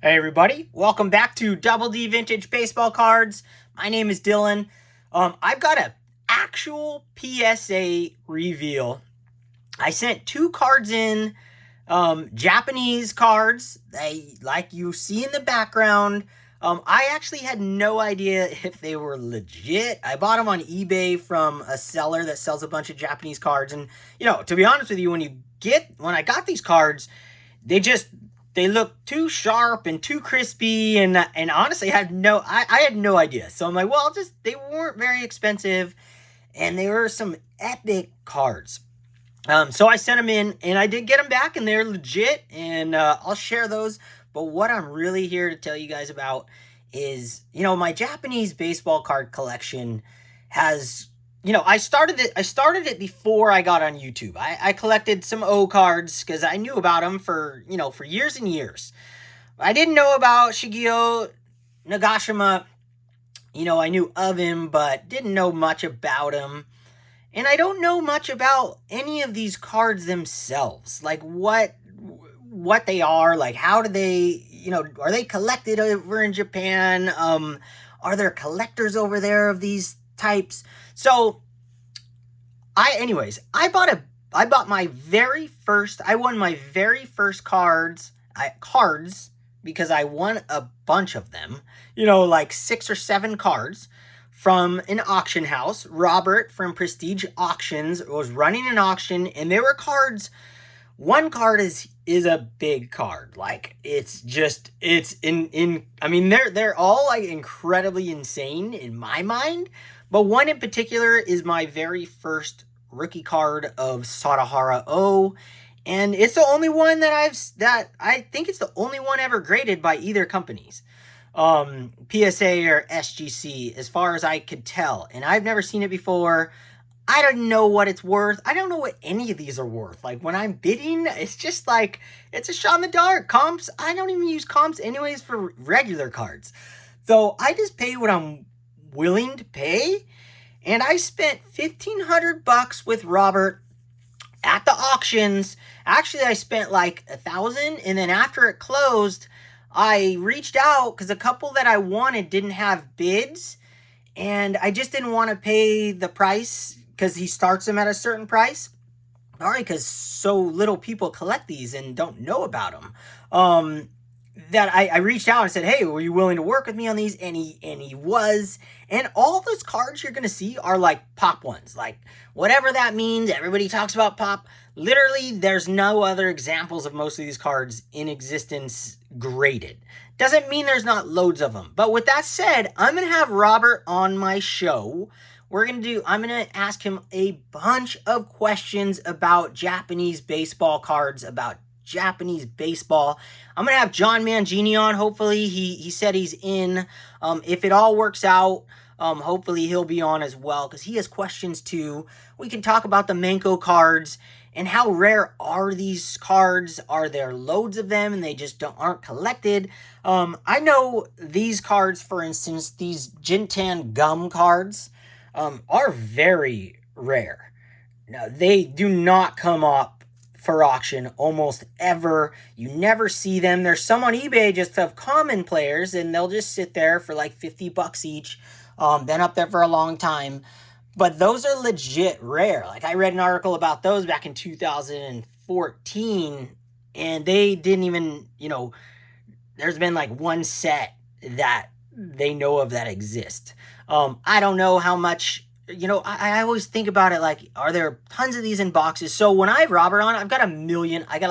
Hey everybody, welcome back to Double D Vintage Baseball Cards. My name is Dylan. I've got a actual PSA reveal. I sent two cards in, Japanese cards, like you see in the background. I actually had no idea if they were legit. I bought them on eBay from a seller that sells a bunch of Japanese cards, and to be honest with you, when I got these cards, they just they look too sharp and too crispy, and honestly I had no idea. So I'm like, well, just they weren't very expensive, and they were some epic cards. So I sent them in, and I did get them back, and they're legit, and I'll share those. But what I'm really here to tell you guys about is, my Japanese baseball card collection has, I started it before I got on YouTube. I collected some O cards because I knew about them for years and years. I didn't know about Shigeo Nagashima. I knew of him, but didn't know much about him. And I don't know much about any of these cards themselves. Like what they are, like how do they, are they collected over in Japan? Are there collectors over there of these types? So I bought my very first, I won my very first cards because I won a bunch of them, like 6 or 7 cards from an auction house. Robert from Prestige Auctions was running an auction, and there were cards. One card is a big card. Like they're all like incredibly insane in my mind, but one in particular is my very first rookie card of Sadahara O, and it's the only one that I think it's the only one ever graded by either companies. PSA or SGC, as far as I could tell, and I've never seen it before. I don't know what it's worth. I don't know what any of these are worth. Like when I'm bidding, it's just like it's a shot in the dark. Comps, I don't even use comps anyways for regular cards. So I just pay what I'm willing to pay, and I spent $1,500 with Robert at the auctions. Actually, I spent like $1,000, and then after it closed, I reached out because a couple that I wanted didn't have bids, and I just didn't want to pay the price because he starts them at a certain price. All right, because so little people collect these and don't know about them. That I reached out and said, hey, were you willing to work with me on these? And he was. And all those cards you're going to see are like pop ones. Like whatever that means, everybody talks about pop. Literally, there's no other examples of most of these cards in existence graded. Doesn't mean there's not loads of them. But with that said, I'm going to have Robert on my show. I'm going to ask him a bunch of questions about Japanese baseball cards, about Japanese baseball. I'm going to have John Mangini on. Hopefully, he said he's in. If it all works out, hopefully he'll be on as well because he has questions too. We can talk about the Manko cards and how rare are these cards? Are there loads of them and they just aren't collected? I know these cards, for instance, these Jintan gum cards, are very rare. Now, they do not come up for auction almost ever. You never see them. There's some on eBay just of common players, and they'll just sit there for like $50 each. Been up there for a long time. But those are legit rare. Like I read an article about those back in 2014, and they didn't even, there's been like one set that they know of that exist. I don't know how much, I always think about it like, are there tons of these in boxes? So when I have Robert on, I got a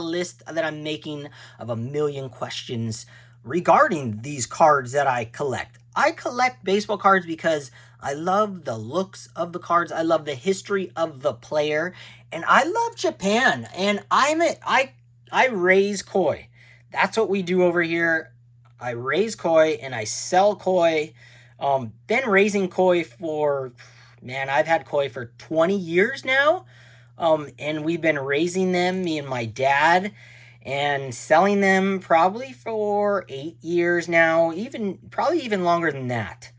list that I'm making of 1,000,000 questions regarding these cards that I collect. I collect baseball cards because I love the looks of the cards. I love the history of the player, and I love Japan. And I raise koi. That's what we do over here. I raise koi and I sell koi. Been raising koi I've had koi for 20 years now. And we've been raising them, me and my dad, and selling them probably for 8 years now, probably even longer than that.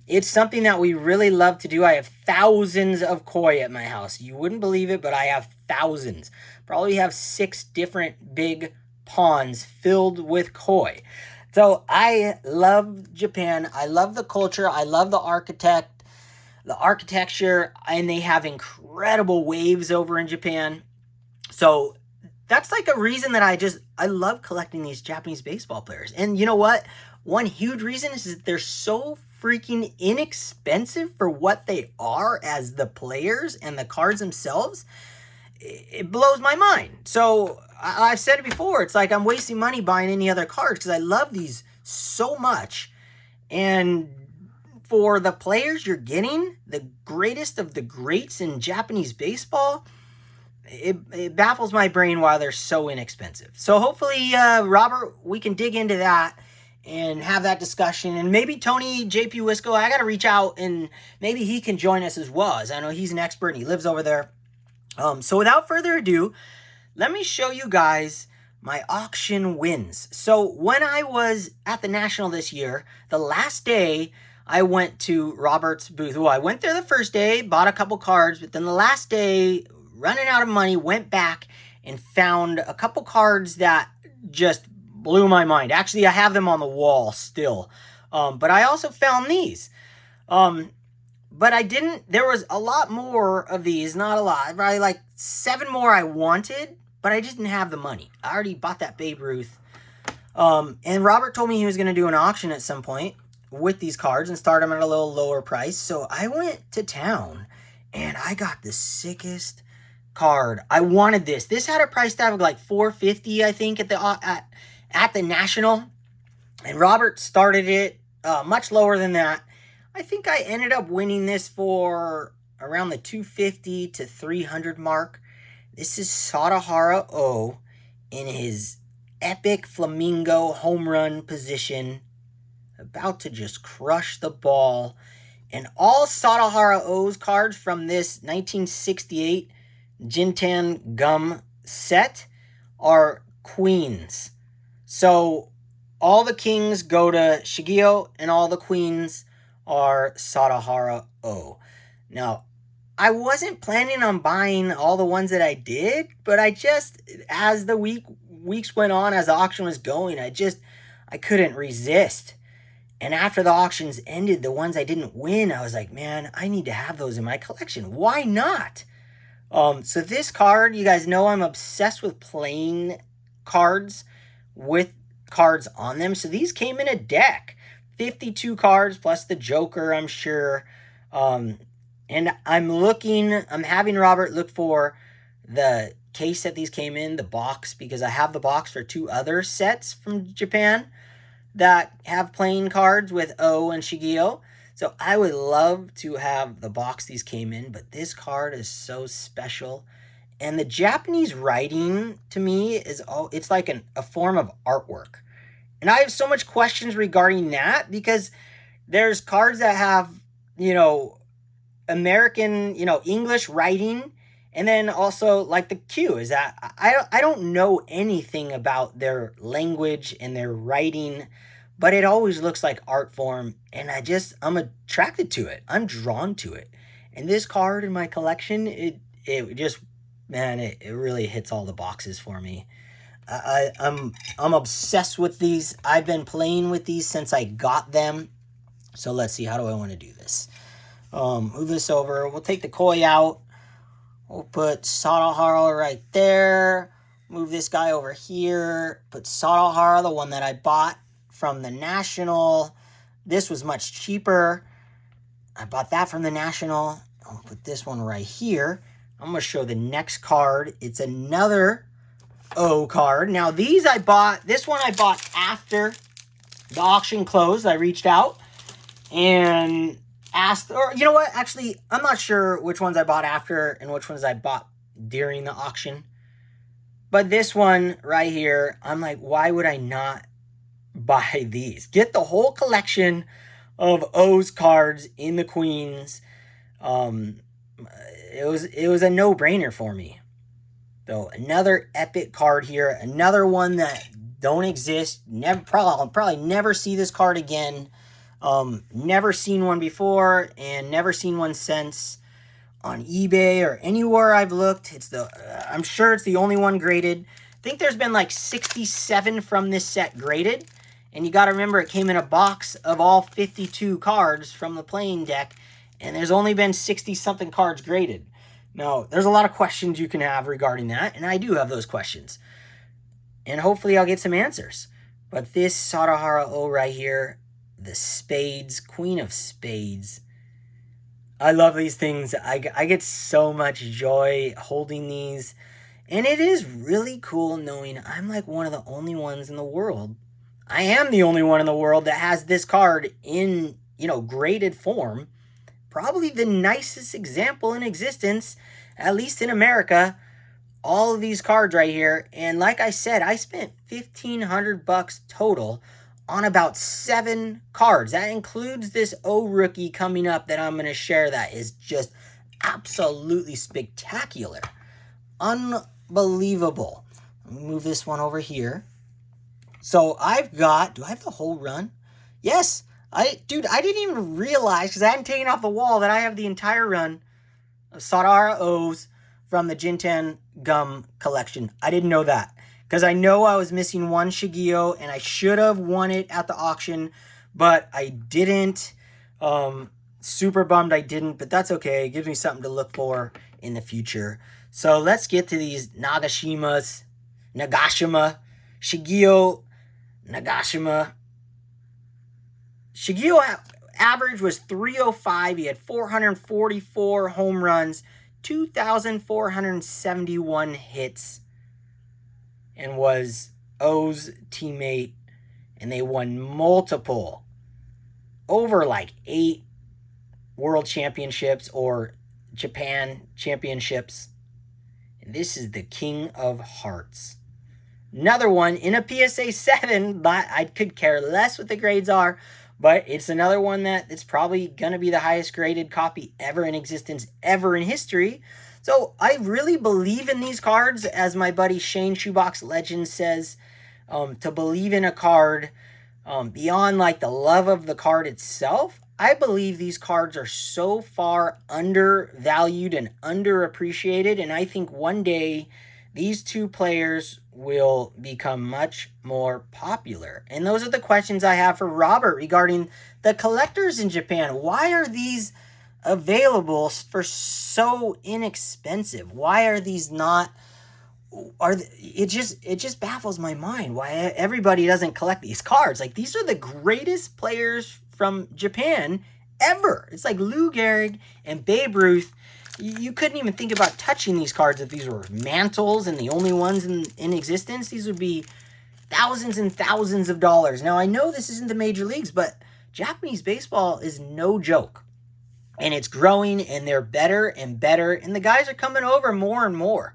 It's something that we really love to do. I have thousands of koi at my house. You wouldn't believe it, but I have thousands. Probably have 6 different big pawns filled with koi. So I love Japan. I love the culture. I love the architecture, and they have incredible waves over in Japan. So that's like a reason that I love collecting these Japanese baseball players. And you know what? One huge reason is that they're so freaking inexpensive for what they are as the players and the cards themselves. It blows my mind. So I've said it before. It's like I'm wasting money buying any other cards because I love these so much. And for the players you're getting, the greatest of the greats in Japanese baseball, it baffles my brain why they're so inexpensive. So hopefully, Robert, we can dig into that and have that discussion. And maybe Tony JP Wisco, I got to reach out and maybe he can join us as well, as I know he's an expert and he lives over there. So without further ado, let me show you guys my auction wins. So when I was at the National this year, the last day I went to Robert's booth. Well, I went there the first day, bought a couple cards, but then the last day, running out of money, went back and found a couple cards that just blew my mind. Actually, I have them on the wall still. But I also found these. But I didn't, there was a lot more of these, not a lot, probably like 7 more I wanted, but I didn't have the money. I already bought that Babe Ruth. And Robert told me he was going to do an auction at some point with these cards and start them at a little lower price. So I went to town and I got the sickest card. I wanted this. This had a price tag of like $450, I think, at the National. And Robert started it much lower than that. I think I ended up winning this for around the $250 to $300 mark. This is Sadahara O in his epic flamingo home run position, about to just crush the ball. And all Sadahara O's cards from this 1968 Jintan Gum set are queens. So all the kings go to Shigeo and all the queens are Sadahara O. Now, I wasn't planning on buying all the ones that I did, but I just, as the weeks went on, as the auction was going, I couldn't resist. And after the auctions ended, the ones I didn't win, I was like, man, I need to have those in my collection. Why not? So this card, you guys know I'm obsessed with playing cards with cards on them. So these came in a deck. 52 cards plus the Joker, I'm sure. And I'm having Robert look for the case that these came in, the box, because I have the box for 2 other sets from Japan that have playing cards with O and Shigeo. So I would love to have the box these came in, but this card is so special. And the Japanese writing, to me, it's like a form of artwork. And I have so much questions regarding that because there's cards that have, American, English writing. And then also like the Q is that I don't know anything about their language and their writing, but it always looks like art form. And I'm attracted to it. I'm drawn to it. And this card in my collection, it really hits all the boxes for me. I'm obsessed with these. I've been playing with these since I got them. So let's see, how do I want to do this? Move this over. We'll take the koi out. We'll put Sadahara right there. Move this guy over here. Put Sadahara, the one that I bought from the National. This was much cheaper. I bought that from the National. I'll put this one right here. I'm going to show the next card. It's another O card. Now this one I bought after the auction closed. I reached out and asked, or you know what, actually, I'm not sure which ones I bought after and which ones I bought during the auction. But this one right here, I'm like, why would I not buy these? Get the whole collection of O's cards in the Queens. It was a no-brainer for me. So another epic card here, another one that don't exist. I'll probably never see this card again. Never seen one before and never seen one since on eBay or anywhere I've looked. I'm sure it's the only one graded. think there's been like 67 from this set graded. And you got to remember, it came in a box of all 52 cards from the playing deck. And there's only been 60-something cards graded. Now, there's a lot of questions you can have regarding that. And I do have those questions. And hopefully I'll get some answers. But this Sadahara O right here, the Spades, Queen of Spades. I love these things. I get so much joy holding these. And it is really cool knowing I'm like one of the only ones in the world. I am the only one in the world that has this card in, graded form. Probably the nicest example in existence, at least in America. All of these cards right here. And like I said, I spent $1,500 total on about 7 cards. That includes this O rookie coming up that I'm going to share that is just absolutely spectacular. Unbelievable. Let me move this one over here. So I've got, do I have the whole run? Yes. I didn't even realize, because I hadn't taken off the wall, that I have the entire run of Sadahara O's from the Jinten Gum collection. I didn't know that, because I know I was missing one Shigeo, and I should have won it at the auction, but I didn't. Super bummed I didn't, but that's okay. It gives me something to look for in the future. So let's get to these Nagashima, Shigeo Nagashima. Shigeo average was 305. He had 444 home runs, 2,471 hits, and was O's teammate. And they won multiple, over like 8 world championships or Japan championships. And this is the King of Hearts. Another one in a PSA 7, but I could care less what the grades are, but it's another one that it's probably going to be the highest graded copy ever in existence, ever in history. So I really believe in these cards, as my buddy Shane Shoebox Legend says, to believe in a card beyond like the love of the card itself. I believe these cards are so far undervalued and underappreciated, and I think one day these two players will become much more popular. And those are the questions I have for Robert regarding the collectors in Japan. Why are these available for so inexpensive? Why are these not? It just baffles my mind why everybody doesn't collect these cards. Like, these are the greatest players from Japan ever. It's like Lou Gehrig and Babe Ruth. You couldn't even think about touching these cards if these were mantles and the only ones in existence. These would be thousands and thousands of dollars. Now, I know this isn't the major leagues, but Japanese baseball is no joke. And it's growing, and they're better and better, and the guys are coming over more and more.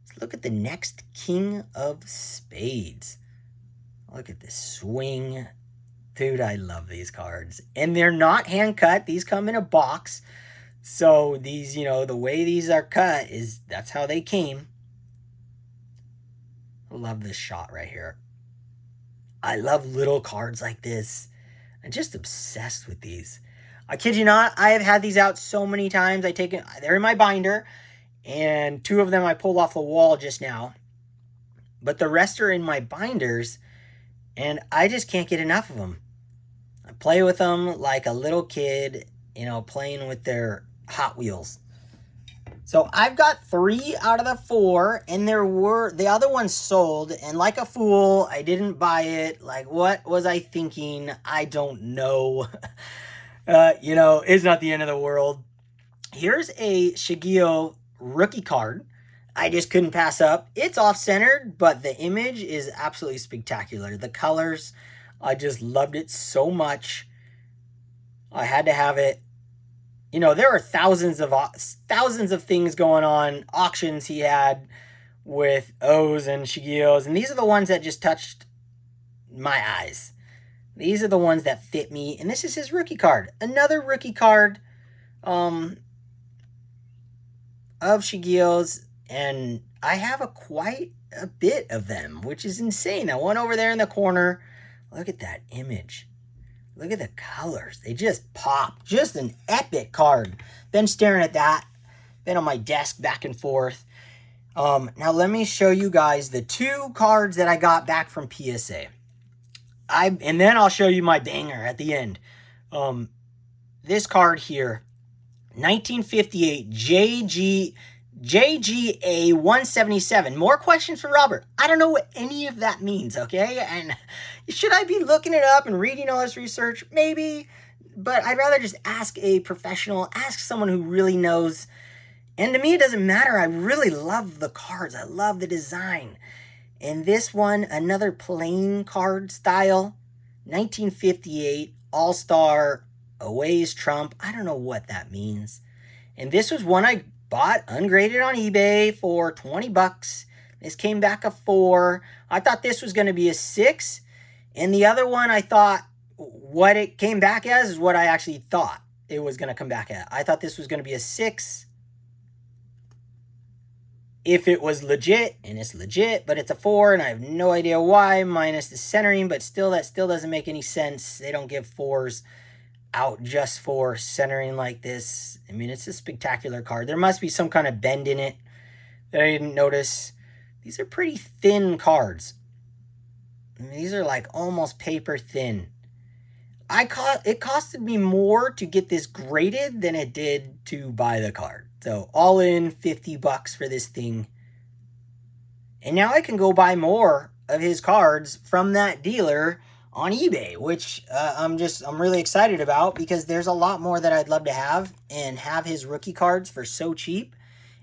Let's look at the next King of Spades. Look at this swing. Dude, I love these cards. And they're not hand cut. These come in a box. So these, the way these are cut that's how they came. Love this shot right here. I love little cards like this. I'm just obsessed with these. I kid you not, I have had these out so many times. They're in my binder, and 2 of them I pulled off the wall just now. But the rest are in my binders, and I just can't get enough of them. I play with them like a little kid, playing with their Hot Wheels. So I've got 3 out of the 4, and the other ones sold, and like a fool, I didn't buy it. Like, what was I thinking? I don't know. It's not the end of the world. Here's a Shigeo rookie card. I just couldn't pass up. It's off-centered, but the image is absolutely spectacular. The colors, I just loved it so much. I had to have it. There are thousands of things going on, auctions he had with O's and Shigeos, and these are the ones that just touched my eyes. These are the ones that fit me, and this is his rookie card. Another rookie card of Shigeo's, and I have quite a bit of them, which is insane. That one over there in the corner, look at that image. Look at the colors. They just pop. Just an epic card. Been staring at that. Been on my desk back and forth. Now let me show you guys the 2 cards that I got back from PSA. And then I'll show you my banger at the end. This card here, 1958 JGA 177. More questions for Robert. I don't know what any of that means, okay? And should I be looking it up and reading all this research? Maybe. But I'd rather just ask a professional, ask someone who really knows. And to me, it doesn't matter. I really love the cards. I love the design. And this one, another plain card style, 1958 All-Star Aways Trump. I don't know what that means. And this was one I bought ungraded on eBay for 20 bucks. This came back a 4. I thought this was going to be a 6. And the other one, I thought what it came back as is what I actually thought it was going to come back at. I thought this was going to be a 6 if it was legit, and it's legit, but it's a 4, and I have no idea why, minus the centering, but still, that still doesn't make any sense. They don't give 4s out just for centering like this. I mean, it's a spectacular card. There must be some kind of bend in it that I didn't notice. These are pretty thin cards. I mean, these are like almost paper thin. It costed me more to get this graded than it did to buy the card. So all in 50 bucks for this thing. And now I can go buy more of his cards from that dealer on eBay, which I'm really excited about, because there's a lot more that I'd love to have, and have his rookie cards for so cheap.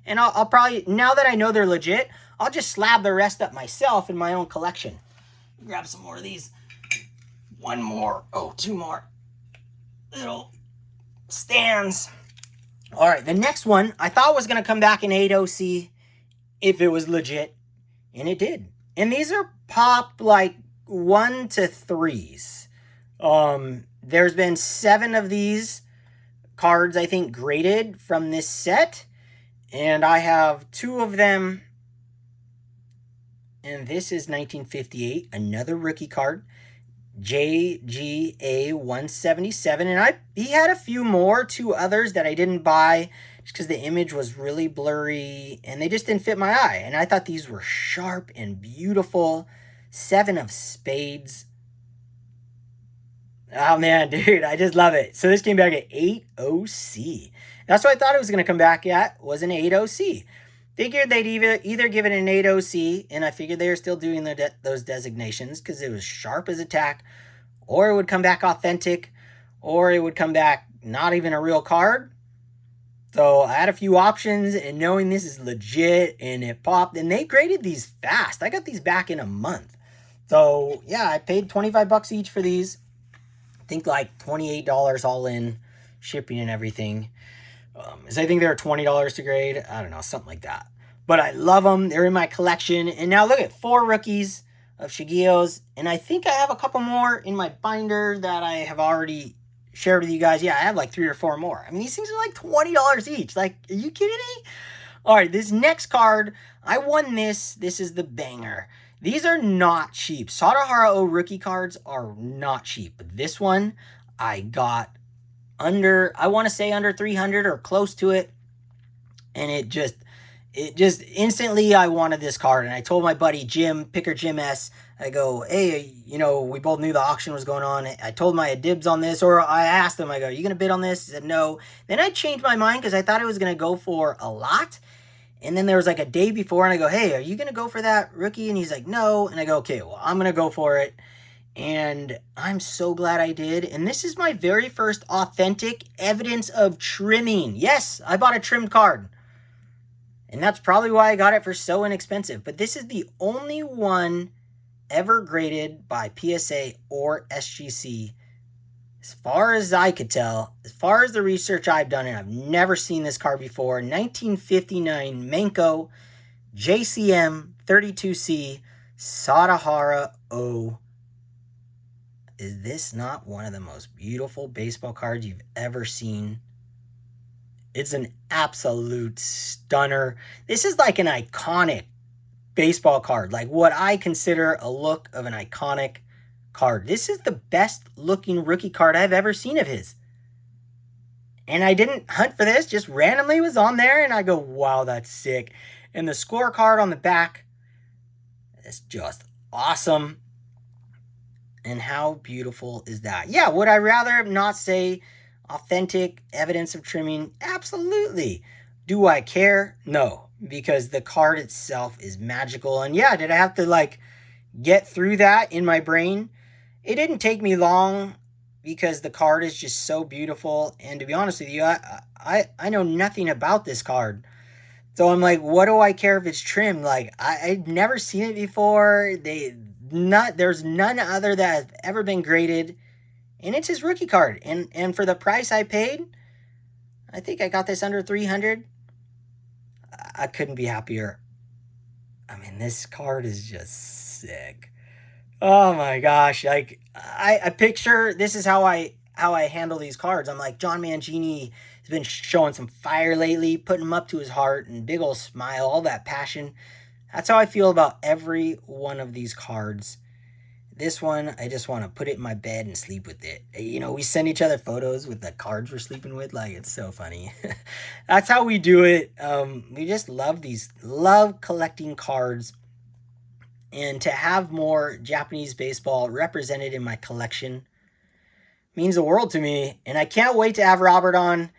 And I'll probably, now that I know they're legit, I'll just slab the rest up myself in my own collection. Grab some more of these. One more. Oh, 2 more little stands. All right, the next one I thought was going to come back in 8OC if it was legit, and it did. And these are pop like 1 to 3s. There's been 7 of these cards, I think, graded from this set, and I have 2 of them. And this is 1958, another rookie card, JGA 177, and he had a few more, 2 others that I didn't buy just because the image was really blurry and they just didn't fit my eye. And I thought these were sharp and beautiful. 7 of spades. Oh man, dude, I just love it. So this came back at 8OC. That's what I thought it was going to come back at, was an 8OC. Figured they'd either give it an 8OC, and I figured they were still doing those designations because it was sharp as a tack, or it would come back authentic, or it would come back not even a real card. So I had a few options, and knowing this is legit and it popped, and they graded these fast. I got these back in a month. So yeah, I paid 25 bucks each for these. I think like $28 all in, shipping and everything. I think they're $20 to grade. I don't know, something like that. But I love them. They're in my collection. And now look at 4 rookies of Shigeo's. And I think I have a couple more in my binder that I have already shared with you guys. Yeah, I have like 3 or 4 more. I mean, these things are like $20 each. Like, are you kidding me? All right, this next card, I won this. This is the banger. These are not cheap. Sadahara O rookie cards are not cheap. But this one I got under, I want to say under 300 or close to it. And it just instantly, I wanted this card. And I told my buddy Jim, Picker Jim S, I go, hey, you know, we both knew the auction was going on. I told him I had dibs on this, or I asked him, I go, are you going to bid on this? He said no. Then I changed my mind because I thought it was going to go for a lot. And then there was like a day before, and I go, hey, are you going to go for that rookie? And he's like, no. And I go, okay, well, I'm going to go for it. And I'm so glad I did. And this is my very first authentic evidence of trimming. Yes, I bought a trimmed card. And that's probably why I got it for so inexpensive. But this is the only one ever graded by PSA or SGC. As far as I could tell, as far as the research I've done, and I've never seen this card before, 1959 Menko JCM 32C Sadahara O. Is this not one of the most beautiful baseball cards you've ever seen? It's an absolute stunner. This is like an iconic baseball card, like what I consider a look of an iconic card. This is the best looking rookie card I've ever seen of his. And I didn't hunt for this, just randomly was on there, and I go, wow, that's sick. And the scorecard on the back is just awesome. And how beautiful is that? Yeah, would I rather not say authentic evidence of trimming? Absolutely. Do I care? No, because the card itself is magical. And yeah, did I have to like get through that in my brain? It didn't take me long because the card is just so beautiful. And to be honest with you, I know nothing about this card. So I'm like, what do I care if it's trimmed? Like I've never seen it before. There's none other that has ever been graded. And it's his rookie card. And for the price I paid, I think I got this under 300. I couldn't be happier. I mean, this card is just sick. Oh my gosh. Like I picture this is how I handle these cards. I'm like, John Mangini has been showing some fire lately, putting him up to his heart and big old smile, all that passion. That's how I feel about every one of these cards. This one, I just want to put it in my bed and sleep with it. You know, we send each other photos with the cards we're sleeping with. Like, it's so funny. That's how we do it. We just love collecting cards. And to have more Japanese baseball represented in my collection means the world to me. And I can't wait to have Robert on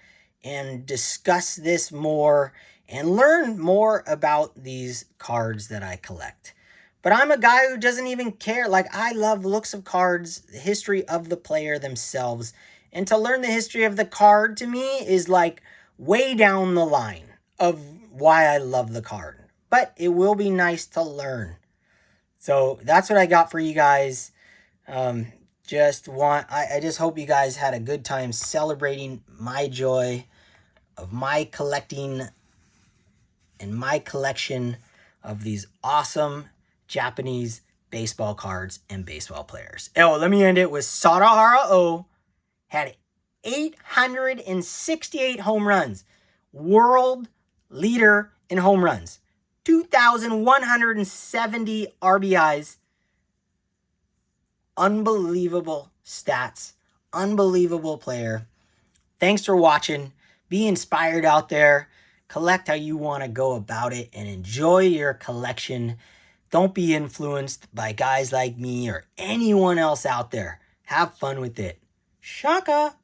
and discuss this more and learn more about these cards that I collect. But I'm a guy who doesn't even care. Like, I love looks of cards, the history of the player themselves. And to learn the history of the card to me is like way down the line of why I love the card. But it will be nice to learn. So that's what I got for you guys. I just hope you guys had a good time celebrating my joy of my collecting and my collection of these awesome Japanese baseball cards and baseball players. Oh, let me end it with Sadahara O had 868 home runs. World leader in home runs. 2,170 RBIs. Unbelievable stats. Unbelievable player. Thanks for watching. Be inspired out there. Collect how you want to go about it and enjoy your collection. Don't be influenced by guys like me or anyone else out there. Have fun with it. Shaka!